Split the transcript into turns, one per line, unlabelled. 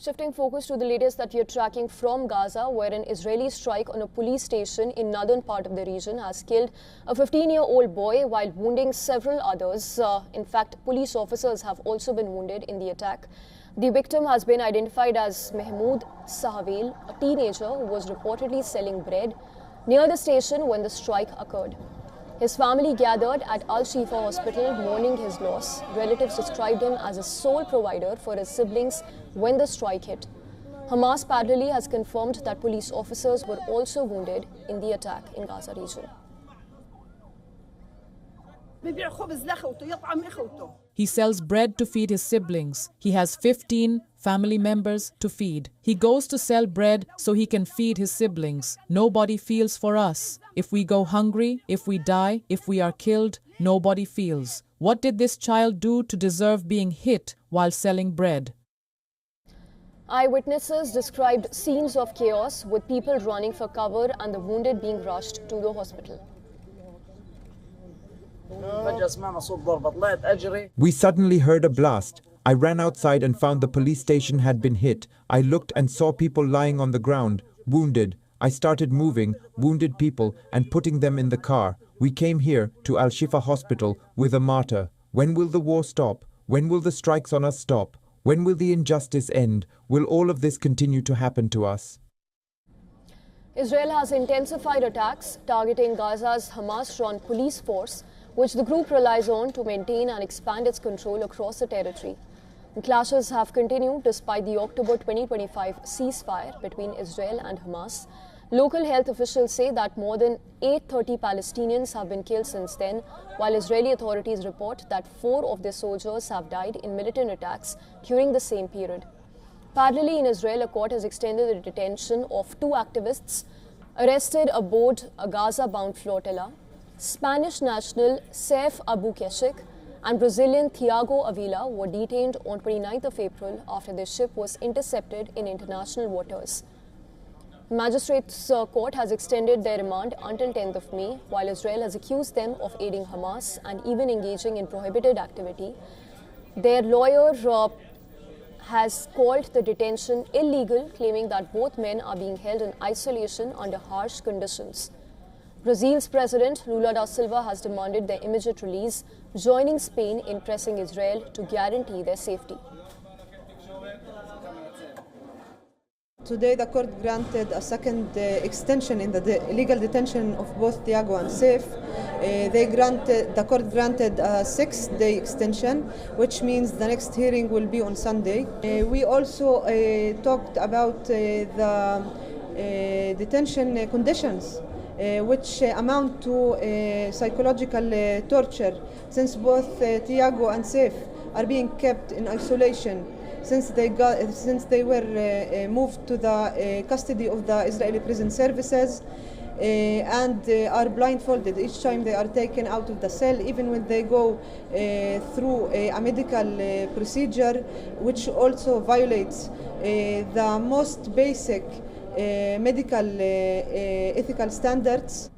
Shifting focus to the latest that we are tracking from Gaza, where an Israeli strike on a police station in northern part of the region has killed a 15-year-old boy while wounding several others. In fact, police officers have also been wounded in the attack. The victim has been identified as Mahmoud Sahavel, a teenager who was reportedly selling bread near the station when the strike occurred. His family gathered at Al-Shifa hospital mourning his loss. Relatives described him as a sole provider for his siblings when the strike hit. Hamas parallelly has confirmed that police officers were also wounded in the attack in Gaza region.
He sells bread to feed his siblings. He has 15 family members to feed. He goes to sell bread so he can feed his siblings. Nobody feels for us. If we go hungry, if we die, if we are killed, nobody feels. What did this child do to deserve being hit while selling bread?
Eyewitnesses described scenes of chaos with people running for cover and the wounded being rushed to the hospital.
We suddenly heard a blast. I ran outside and found the police station had been hit. I looked and saw people lying on the ground, wounded. I started moving wounded people and putting them in the car. We came here to Al-Shifa hospital with a martyr. When will the war stop? When will the strikes on us stop? When will the injustice end? Will all of this continue to happen to us?
Israel has intensified attacks targeting Gaza's Hamas-run police force, which the group relies on to maintain and expand its control across the territory. The clashes have continued despite the October 2025 ceasefire between Israel and Hamas. Local health officials say that more than 830 Palestinians have been killed since then, while Israeli authorities report that 4 of their soldiers have died in militant attacks during the same period. Parallelly in Israel, a court has extended the detention of 2 activists arrested aboard a Gaza-bound flotilla. Spanish national Saif Abu Keshik and Brazilian Thiago Avila were detained on 29th of April after their ship was intercepted in international waters. Magistrates' court has extended their remand until 10th of May, while Israel has accused them of aiding Hamas and even engaging in prohibited activity. Their lawyer has called the detention illegal, claiming that both men are being held in isolation under harsh conditions. Brazil's President Lula da Silva has demanded their immediate release, joining Spain in pressing Israel to guarantee their safety.
Today, the court granted a second extension in the illegal detention of both Thiago and Saif. The court granted a 6-day extension, which means the next hearing will be on Sunday. We also talked about the detention conditions, which amount to psychological torture, since both Thiago and Saif are being kept in isolation since they were moved to the custody of the Israeli prison services and are blindfolded each time they are taken out of the cell, even when they go through a medical procedure, which also violates the most basic medical ethical standards.